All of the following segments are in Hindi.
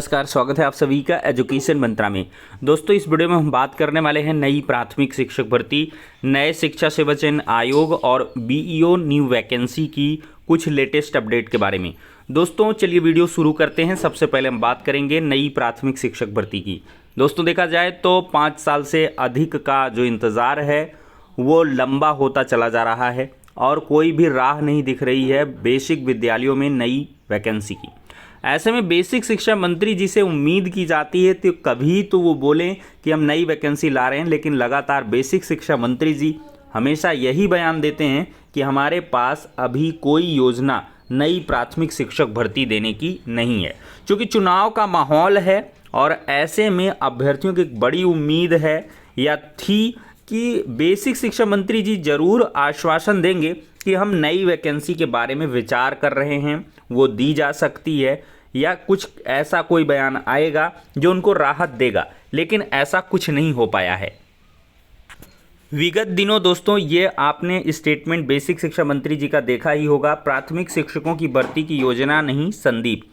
नमस्कार, स्वागत है आप सभी का एजुकेशन मंत्रा में। दोस्तों, इस वीडियो में हम बात करने वाले हैं नई प्राथमिक शिक्षक भर्ती, नए शिक्षा सेवा चयन आयोग और बीईओ न्यू वैकेंसी की कुछ लेटेस्ट अपडेट के बारे में। दोस्तों चलिए वीडियो शुरू करते हैं। सबसे पहले हम बात करेंगे नई प्राथमिक शिक्षक भर्ती की। दोस्तों देखा जाए तो 5 साल से अधिक का जो इंतज़ार है वो लंबा होता चला जा रहा है और कोई भी राह नहीं दिख रही है बेसिक विद्यालयों में नई वैकेंसी की। ऐसे में बेसिक शिक्षा मंत्री जी से उम्मीद की जाती है तो कभी तो वो बोलें कि हम नई वैकेंसी ला रहे हैं, लेकिन लगातार बेसिक शिक्षा मंत्री जी हमेशा यही बयान देते हैं कि हमारे पास अभी कोई योजना नई प्राथमिक शिक्षक भर्ती देने की नहीं है। क्योंकि चुनाव का माहौल है और ऐसे में अभ्यर्थियों की एक बड़ी उम्मीद है या थी कि बेसिक शिक्षा मंत्री जी जरूर आश्वासन देंगे कि हम नई वैकेंसी के बारे में विचार कर रहे हैं, वो दी जा सकती है, या कुछ ऐसा कोई बयान आएगा जो उनको राहत देगा, लेकिन ऐसा कुछ नहीं हो पाया है। विगत दिनों दोस्तों ये आपने स्टेटमेंट बेसिक शिक्षा मंत्री जी का देखा ही होगा, प्राथमिक शिक्षकों की भर्ती की योजना नहीं संदीप।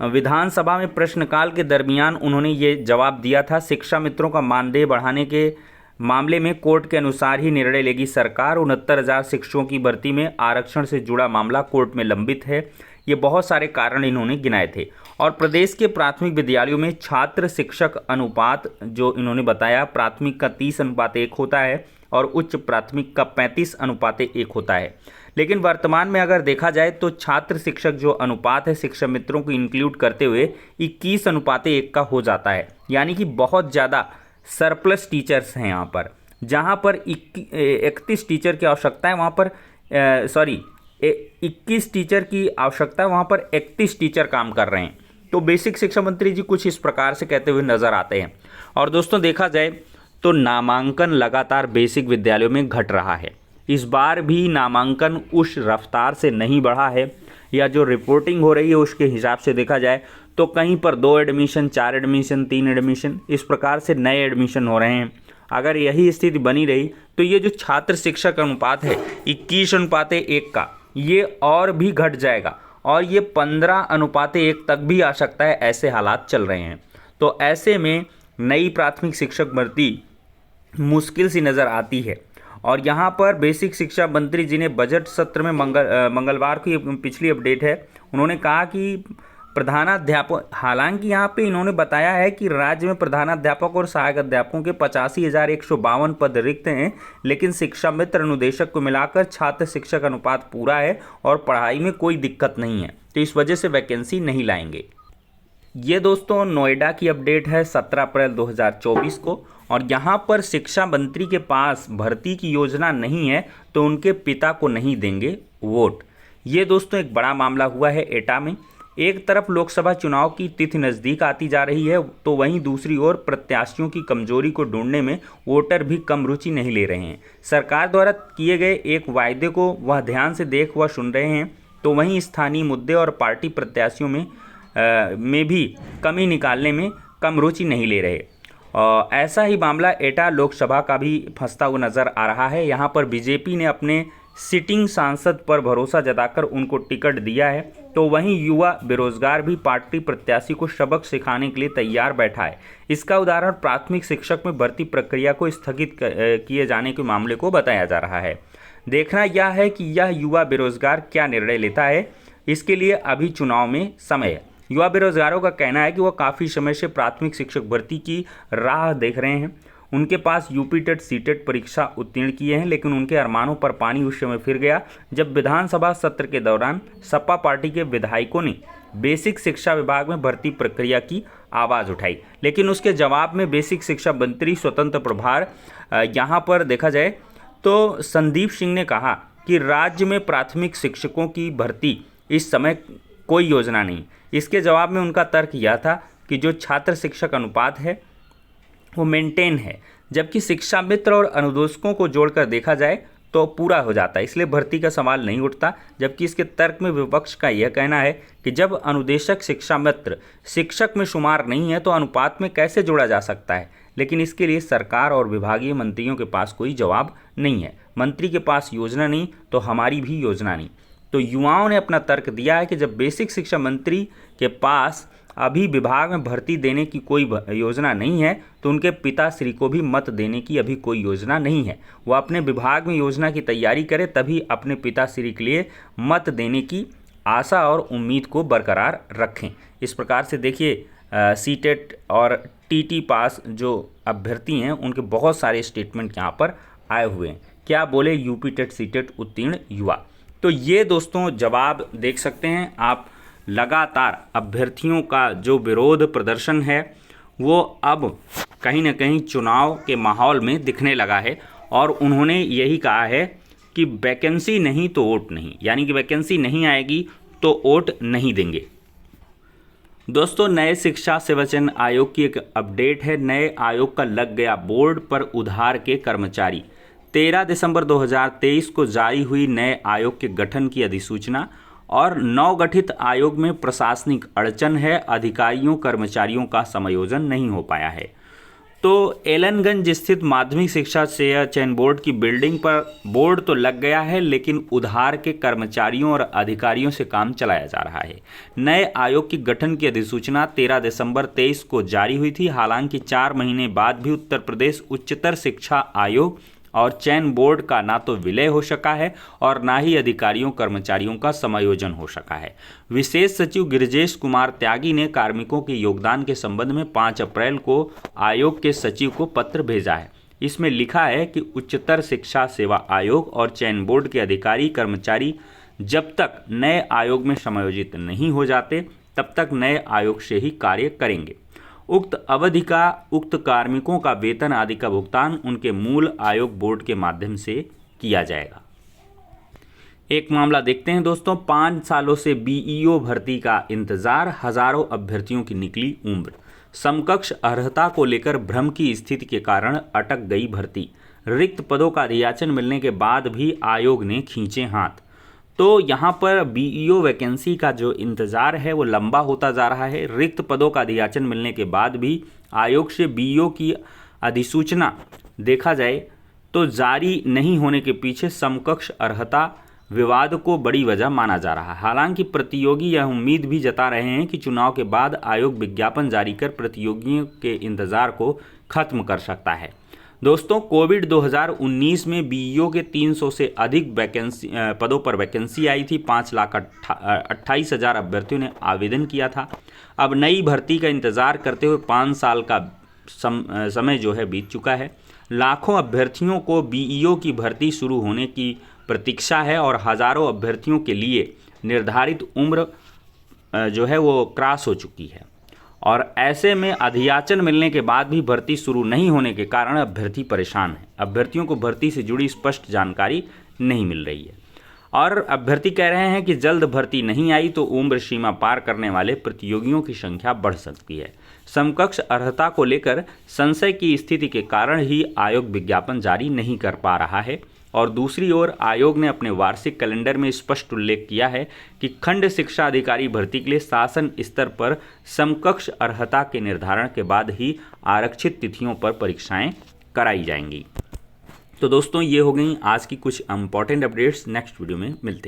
विधानसभा में प्रश्नकाल के दरमियान उन्होंने ये जवाब दिया था, शिक्षा मित्रों का मानदेय बढ़ाने के मामले में कोर्ट के अनुसार ही निर्णय लेगी सरकार। 69,000 शिक्षकों की भर्ती में आरक्षण से जुड़ा मामला कोर्ट में लंबित है। ये बहुत सारे कारण इन्होंने गिनाए थे। और प्रदेश के प्राथमिक विद्यालयों में छात्र शिक्षक अनुपात जो इन्होंने बताया, प्राथमिक का 30:1 होता है और उच्च प्राथमिक का 35:1 होता है। लेकिन वर्तमान में अगर देखा जाए तो छात्र शिक्षक जो अनुपात है शिक्षक मित्रों को इंक्लूड करते हुए 21:1 का हो जाता है। यानी कि बहुत ज़्यादा सरप्लस टीचर्स हैं यहाँ पर। जहाँ पर 31 टीचर की आवश्यकता है वहाँ पर 21 टीचर की आवश्यकता है, वहाँ पर 31 टीचर काम कर रहे हैं। तो बेसिक शिक्षा मंत्री जी कुछ इस प्रकार से कहते हुए नजर आते हैं। और दोस्तों देखा जाए तो नामांकन लगातार बेसिक विद्यालयों में घट रहा है। इस बार भी नामांकन उस रफ्तार से नहीं बढ़ा है, या जो रिपोर्टिंग हो रही है उसके हिसाब से देखा जाए तो कहीं पर 2 एडमिशन, 4 एडमिशन, 3 एडमिशन, इस प्रकार से नए एडमिशन हो रहे हैं। अगर यही स्थिति बनी रही तो ये जो छात्र शिक्षक अनुपात है 21:1 का, ये और भी घट जाएगा और ये 15:1 तक भी आ सकता है। ऐसे हालात चल रहे हैं। तो ऐसे में नई प्राथमिक शिक्षक भर्ती मुश्किल सी नज़र आती है। और यहाँ पर बेसिक शिक्षा मंत्री जी ने बजट सत्र में मंगलवार की पिछली अपडेट है, उन्होंने कहा कि प्रधानाध्यापक, हालांकि यहाँ पे इन्होंने बताया है कि राज्य में प्रधानाध्यापक और सहायक अध्यापकों के 85,152 पद रिक्त हैं, लेकिन शिक्षा मित्र अनुदेशक को मिलाकर छात्र शिक्षक अनुपात पूरा है और पढ़ाई में कोई दिक्कत नहीं है, तो इस वजह से वैकेंसी नहीं लाएंगे। ये दोस्तों नोएडा की अपडेट है 17 अप्रैल 2024 को। और यहाँ पर शिक्षा मंत्री के पास भर्ती की योजना नहीं है तो उनके पिता को नहीं देंगे वोट। ये दोस्तों एक बड़ा मामला हुआ है एटा में। एक तरफ लोकसभा चुनाव की तिथि नज़दीक आती जा रही है, तो वहीं दूसरी ओर प्रत्याशियों की कमजोरी को ढूंढने में वोटर भी कम रुचि नहीं ले रहे हैं। सरकार द्वारा किए गए एक वायदे को वह ध्यान से देख व सुन रहे हैं, तो वहीं स्थानीय मुद्दे और पार्टी प्रत्याशियों में भी कमी निकालने में कम रुचि नहीं ले रहे। ऐसा ही मामला एटा लोकसभा का भी फंसता हुआ नजर आ रहा है। यहाँ पर बीजेपी ने अपने सिटिंग सांसद पर भरोसा जताकर उनको टिकट दिया है, तो वहीं युवा बेरोजगार भी पार्टी प्रत्याशी को सबक सिखाने के लिए तैयार बैठा है। इसका उदाहरण प्राथमिक शिक्षक में भर्ती प्रक्रिया को स्थगित किए जाने के मामले को बताया जा रहा है। देखना यह है कि यह युवा बेरोजगार क्या निर्णय लेता है। इसके लिए अभी चुनाव में समय है। युवा बेरोजगारों का कहना है कि वह काफ़ी समय से प्राथमिक शिक्षक भर्ती की राह देख रहे हैं। उनके पास यूपी टेट सीटेट परीक्षा उत्तीर्ण किए हैं, लेकिन उनके अरमानों पर पानी उस समय फिर गया जब विधानसभा सत्र के दौरान सपा पार्टी के विधायकों ने बेसिक शिक्षा विभाग में भर्ती प्रक्रिया की आवाज़ उठाई। लेकिन उसके जवाब में बेसिक शिक्षा मंत्री स्वतंत्र प्रभार यहाँ पर देखा जाए तो संदीप सिंह ने कहा कि राज्य में प्राथमिक शिक्षकों की भर्ती इस समय कोई योजना नहीं। इसके जवाब में उनका तर्क यह था कि जो छात्र शिक्षक अनुपात है वो मेंटेन है, जबकि शिक्षा मित्र और अनुदेशकों को जोड़कर देखा जाए तो पूरा हो जाता है, इसलिए भर्ती का सवाल नहीं उठता। जबकि इसके तर्क में विपक्ष का यह कहना है कि जब अनुदेशक शिक्षा मित्र शिक्षक में शुमार नहीं है तो अनुपात में कैसे जोड़ा जा सकता है। लेकिन इसके लिए सरकार और विभागीय मंत्रियों के पास कोई जवाब नहीं है। मंत्री के पास योजना नहीं तो हमारी भी योजना नहीं। तो युवाओं ने अपना तर्क दिया है कि जब बेसिक शिक्षा मंत्री के पास अभी विभाग में भर्ती देने की कोई योजना नहीं है, तो उनके पिताश्री को भी मत देने की अभी कोई योजना नहीं है। वो अपने विभाग में योजना की तैयारी करें, तभी अपने पिताश्री के लिए मत देने की आशा और उम्मीद को बरकरार रखें। इस प्रकार से देखिए सीटेट और टीटी पास जो अभ्यर्थी हैं उनके बहुत सारे स्टेटमेंट यहाँ पर आए हुए हैं। क्या बोले यूपी टेट सीटेट उत्तीर्ण युवा। तो ये दोस्तों जवाब देख सकते हैं आप। लगातार अभ्यर्थियों का जो विरोध प्रदर्शन है वो अब कहीं ना कहीं चुनाव के माहौल में दिखने लगा है, और उन्होंने यही कहा है कि वैकेंसी नहीं तो वोट नहीं, यानी कि वैकेंसी नहीं आएगी तो वोट नहीं देंगे। दोस्तों नए शिक्षा सेवाचयन आयोग की एक अपडेट है। नए आयोग का लग गया बोर्ड पर उधार के कर्मचारी। 13 दिसंबर 2023 को जारी हुई नए आयोग के गठन की अधिसूचना, और नवगठित आयोग में प्रशासनिक अड़चन है, अधिकारियों कर्मचारियों का समायोजन नहीं हो पाया है। तो एलनगंज स्थित माध्यमिक शिक्षा चयन बोर्ड की बिल्डिंग पर बोर्ड तो लग गया है, लेकिन उधार के कर्मचारियों और अधिकारियों से काम चलाया जा रहा है। नए आयोग के गठन की अधिसूचना 13 दिसंबर 23 को जारी हुई थी। हालांकि 4 महीने बाद भी उत्तर प्रदेश उच्चतर शिक्षा आयोग और चयन बोर्ड का ना तो विलय हो सका है और ना ही अधिकारियों कर्मचारियों का समायोजन हो सका है। विशेष सचिव गिरिजेश कुमार त्यागी ने कार्मिकों के योगदान के संबंध में 5 अप्रैल को आयोग के सचिव को पत्र भेजा है। इसमें लिखा है कि उच्चतर शिक्षा सेवा आयोग और चयन बोर्ड के अधिकारी कर्मचारी जब तक नए आयोग में समायोजित नहीं हो जाते तब तक नए आयोग से ही कार्य करेंगे। उक्त अवधि का उक्त कार्मिकों का वेतन आदि का भुगतान उनके मूल आयोग बोर्ड के माध्यम से किया जाएगा। एक मामला देखते हैं दोस्तों। 5 सालों से बीईओ भर्ती का इंतजार, हजारों अभ्यर्थियों की निकली उम्र। समकक्ष अर्हता को लेकर भ्रम की स्थिति के कारण अटक गई भर्ती। रिक्त पदों का अधियाचन मिलने के बाद भी आयोग ने खींचे हाथ। तो यहाँ पर बीईओ वैकेंसी का जो इंतज़ार है वो लंबा होता जा रहा है। रिक्त पदों का अधियाचन मिलने के बाद भी आयोग से बीईओ की अधिसूचना देखा जाए तो जारी नहीं होने के पीछे समकक्ष अर्हता विवाद को बड़ी वजह माना जा रहा है। हालांकि प्रतियोगी यह उम्मीद भी जता रहे हैं कि चुनाव के बाद आयोग विज्ञापन जारी कर प्रतियोगियों के इंतज़ार को खत्म कर सकता है। दोस्तों कोविड 2019 में बीईओ के 300 से अधिक पदों पर वैकेंसी आई थी। 5,28,000 अभ्यर्थियों ने आवेदन किया था। अब नई भर्ती का इंतज़ार करते हुए 5 साल का समय जो है बीत चुका है। लाखों अभ्यर्थियों को बीईओ की भर्ती शुरू होने की प्रतीक्षा है और हज़ारों अभ्यर्थियों के लिए निर्धारित उम्र जो है वो क्रॉस हो चुकी है, और ऐसे में अधियाचन मिलने के बाद भी भर्ती शुरू नहीं होने के कारण अभ्यर्थी परेशान हैं। अभ्यर्थियों को भर्ती से जुड़ी स्पष्ट जानकारी नहीं मिल रही है, और अभ्यर्थी कह रहे हैं कि जल्द भर्ती नहीं आई तो उम्र सीमा पार करने वाले प्रतियोगियों की संख्या बढ़ सकती है। समकक्ष अर्हता को लेकर संशय की स्थिति के कारण ही आयोग विज्ञापन जारी नहीं कर पा रहा है, और दूसरी ओर आयोग ने अपने वार्षिक कैलेंडर में स्पष्ट उल्लेख किया है कि खंड शिक्षा अधिकारी भर्ती के लिए शासन स्तर पर समकक्ष अर्हता के निर्धारण के बाद ही आरक्षित तिथियों पर परीक्षाएं कराई जाएंगी। तो दोस्तों ये हो गई आज की कुछ इंपॉर्टेंट अपडेट्स। नेक्स्ट वीडियो में मिलते हैं।